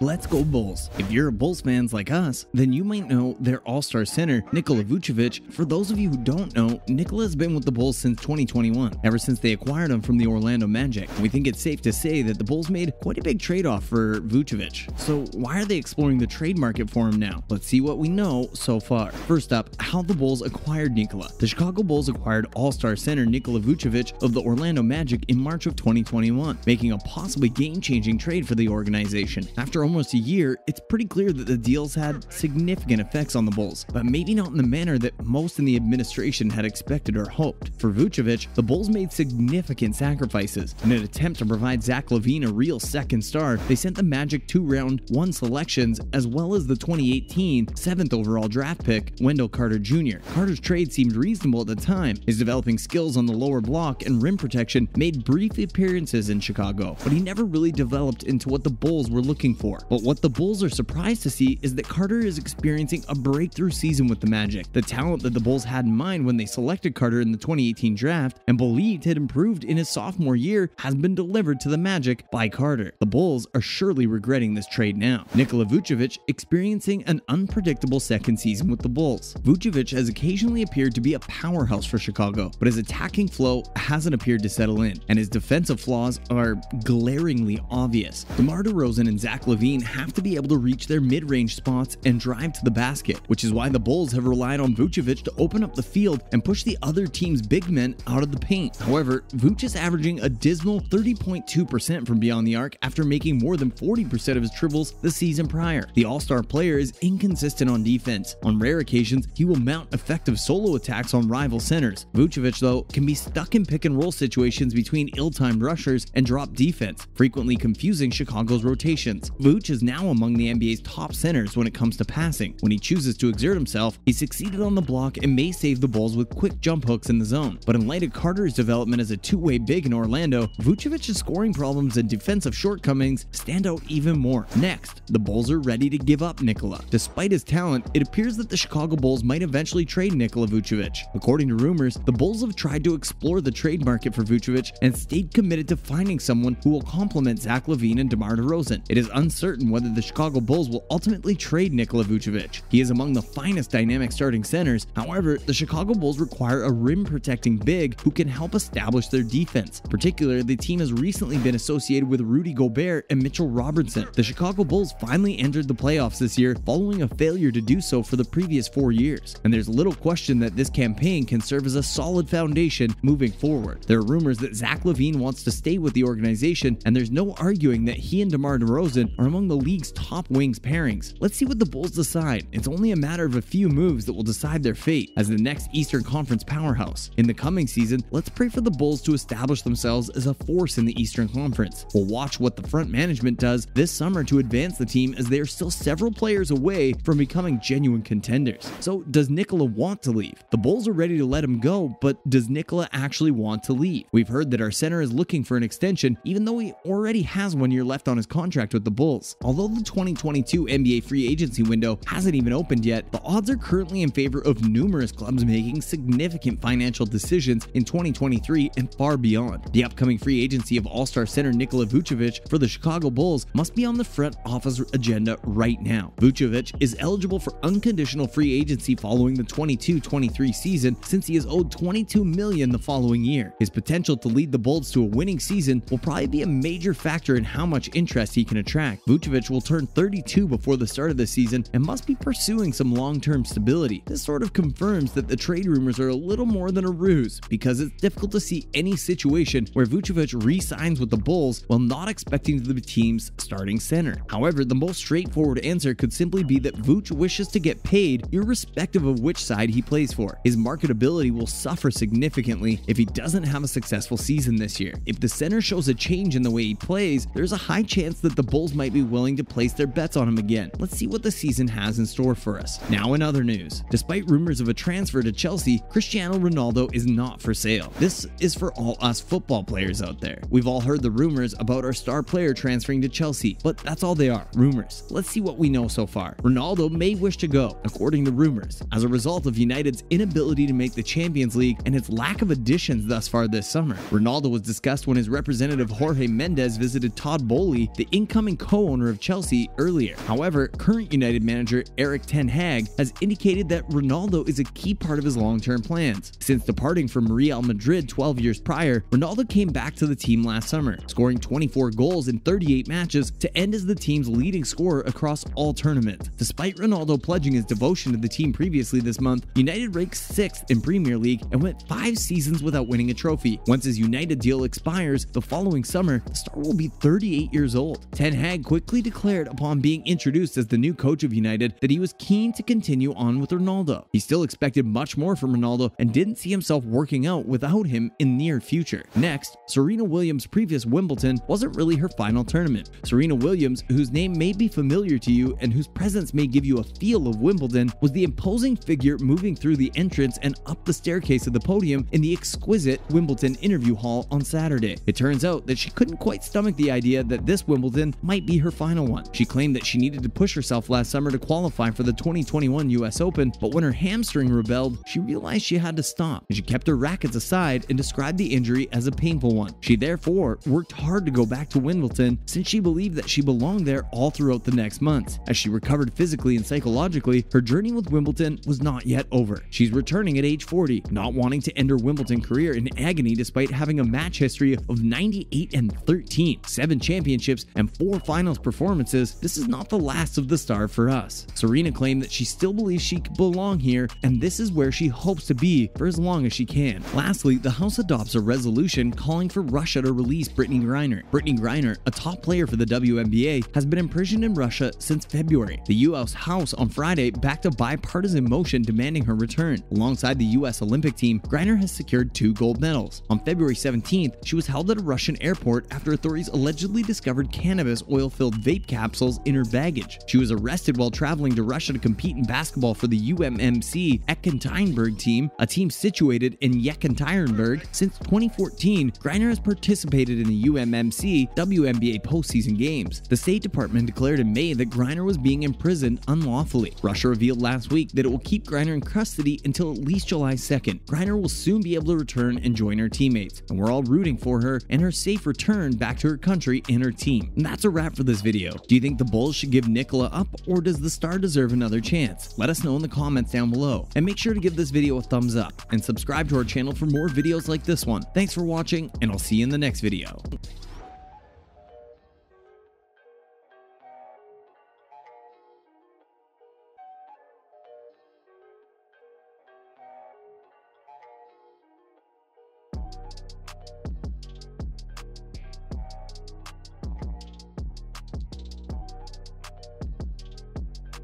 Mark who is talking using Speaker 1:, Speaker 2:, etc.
Speaker 1: Let's go Bulls. If you're a Bulls fans like us, then you might know their all-star center, Nikola Vucevic. For those of you who don't know, Nikola has been with the Bulls since 2021, ever since they acquired him from the Orlando Magic. We think it's safe to say that the Bulls made quite a big trade-off for Vucevic. So why are they exploring the trade market for him now? Let's see what we know so far. First up, how the Bulls acquired Nikola. The Chicago Bulls acquired all-star center Nikola Vucevic of the Orlando Magic in March of 2021, making a possibly game-changing trade for the organization. After almost a year, it's pretty clear that the deals had significant effects on the Bulls, but maybe not in the manner that most in the administration had expected or hoped. For Vucevic, the Bulls made significant sacrifices. In an attempt to provide Zach LaVine a real second star, they sent the Magic 2 round 1 selections as well as the 2018 7th overall draft pick, Wendell Carter Jr. Carter's trade seemed reasonable at the time. His developing skills on the lower block and rim protection made brief appearances in Chicago, but he never really developed into what the Bulls were looking for. But what the Bulls are surprised to see is that Carter is experiencing a breakthrough season with the Magic. The talent that the Bulls had in mind when they selected Carter in the 2018 draft and believed had improved in his sophomore year has been delivered to the Magic by Carter. The Bulls are surely regretting this trade now. Nikola Vucevic experiencing an unpredictable second season with the Bulls. Vucevic has occasionally appeared to be a powerhouse for Chicago, but his attacking flow hasn't appeared to settle in, and his defensive flaws are glaringly obvious. DeMar DeRozan and Zach LaVine have to be able to reach their mid-range spots and drive to the basket, which is why the Bulls have relied on Vucevic to open up the field and push the other team's big men out of the paint. However, Vuce is averaging a dismal 30.2% from beyond the arc after making more than 40% of his triples the season prior. The all-star player is inconsistent on defense. On rare occasions, he will mount effective solo attacks on rival centers. Vucevic, though, can be stuck in pick-and-roll situations between ill-timed rushers and drop defense, frequently confusing Chicago's rotations. Vuce is now among the NBA's top centers when it comes to passing. When he chooses to exert himself, he succeeded on the block and may save the Bulls with quick jump hooks in the zone. But in light of Carter's development as a two-way big in Orlando, Vucevic's scoring problems and defensive shortcomings stand out even more. Next, the Bulls are ready to give up Nikola. Despite his talent, it appears that the Chicago Bulls might eventually trade Nikola Vucevic. According to rumors, the Bulls have tried to explore the trade market for Vucevic and stayed committed to finding someone who will complement Zach LaVine and DeMar DeRozan. It is uncertain whether the Chicago Bulls will ultimately trade Nikola Vucevic. He is among the finest dynamic starting centers. However, the Chicago Bulls require a rim-protecting big who can help establish their defense. Particularly, the team has recently been associated with Rudy Gobert and Mitchell Robertson. The Chicago Bulls finally entered the playoffs this year following a failure to do so for the previous 4 years, and there's little question that this campaign can serve as a solid foundation moving forward. There are rumors that Zach LaVine wants to stay with the organization, and there's no arguing that he and DeMar DeRozan are among the league's top wings pairings. Let's see what the Bulls decide. It's only a matter of a few moves that will decide their fate as the next Eastern Conference powerhouse. In the coming season, let's pray for the Bulls to establish themselves as a force in the Eastern Conference. We'll watch what the front management does this summer to advance the team, as they are still several players away from becoming genuine contenders. So, does Nikola want to leave? The Bulls are ready to let him go, but does Nikola actually want to leave? We've heard that our center is looking for an extension, even though he already has 1 year left on his contract with the Bulls. Although the 2022 NBA free agency window hasn't even opened yet, the odds are currently in favor of numerous clubs making significant financial decisions in 2023 and far beyond. The upcoming free agency of all-star center Nikola Vucevic for the Chicago Bulls must be on the front office agenda right now. Vucevic is eligible for unconditional free agency following the 22-23 season, since he is owed $22 million the following year. His potential to lead the Bulls to a winning season will probably be a major factor in how much interest he can attract. Vucevic will turn 32 before the start of the season and must be pursuing some long-term stability. This sort of confirms that the trade rumors are a little more than a ruse, because it's difficult to see any situation where Vucevic re-signs with the Bulls while not expecting to be the team's starting center. However, the most straightforward answer could simply be that Vuce wishes to get paid irrespective of which side he plays for. His marketability will suffer significantly if he doesn't have a successful season this year. If the center shows a change in the way he plays, there's a high chance that the Bulls might be willing to place their bets on him again. Let's see what the season has in store for us. Now in other news, despite rumors of a transfer to Chelsea, Cristiano Ronaldo is not for sale. This is for all us football players out there. We've all heard the rumors about our star player transferring to Chelsea, but that's all they are, rumors. Let's see what we know so far. Ronaldo may wish to go, according to rumors, as a result of United's inability to make the Champions League and its lack of additions thus far this summer. Ronaldo was discussed when his representative Jorge Mendes visited Todd Bowley, the incoming co-owner owner of Chelsea earlier. However, current United manager Erik ten Hag has indicated that Ronaldo is a key part of his long-term plans. Since departing from Real Madrid 12 years prior, Ronaldo came back to the team last summer, scoring 24 goals in 38 matches to end as the team's leading scorer across all tournaments. Despite Ronaldo pledging his devotion to the team previously this month, United ranked 6th in Premier League and went 5 seasons without winning a trophy. Once his United deal expires the following summer, the star will be 38 years old. Ten Hag quickly declared upon being introduced as the new coach of United that he was keen to continue on with Ronaldo. He still expected much more from Ronaldo and didn't see himself working out without him in the near future. Next, Serena Williams' previous Wimbledon wasn't really her final tournament. Serena Williams, whose name may be familiar to you and whose presence may give you a feel of Wimbledon, was the imposing figure moving through the entrance and up the staircase of the podium in the exquisite Wimbledon interview hall on Saturday. It turns out that she couldn't quite stomach the idea that this Wimbledon might be her final one. She claimed that she needed to push herself last summer to qualify for the 2021 US Open, but when her hamstring rebelled, she realized she had to stop, and she kept her rackets aside and described the injury as a painful one. She therefore worked hard to go back to Wimbledon since she believed that she belonged there all throughout the next months. As she recovered physically and psychologically, her journey with Wimbledon was not yet over. She's returning at age 40, not wanting to end her Wimbledon career in agony despite having a match history of 98-13, 7 championships and 4 finals performances. This is not the last of the star for us. Serena claimed that she still believes she could belong here, and this is where she hopes to be for as long as she can. Lastly, the House adopts a resolution calling for Russia to release Brittney Griner. Brittney Griner, a top player for the WNBA, has been imprisoned in Russia since February. The U.S. House on Friday backed a bipartisan motion demanding her return. Alongside the U.S. Olympic team, Griner has secured 2 gold medals. On February 17th, she was held at a Russian airport after authorities allegedly discovered cannabis oil-filled vape capsules in her baggage. She was arrested while traveling to Russia to compete in basketball for the UMMC Ekaterinburg team, a team situated in Yekaterinburg. Since 2014, Griner has participated in the UMMC WNBA postseason games. The State Department declared in May that Griner was being imprisoned unlawfully. Russia revealed last week that it will keep Griner in custody until at least July 2nd. Griner will soon be able to return and join her teammates, and we're all rooting for her and her safe return back to her country and her team. And that's a wrap for this video. Do you think the Bulls should give Nikola up, or does the star deserve another chance? Let us know in the comments down below, and make sure to give this video a thumbs up and subscribe to our channel for more videos like this one. Thanks for watching, and I'll see you in the next video.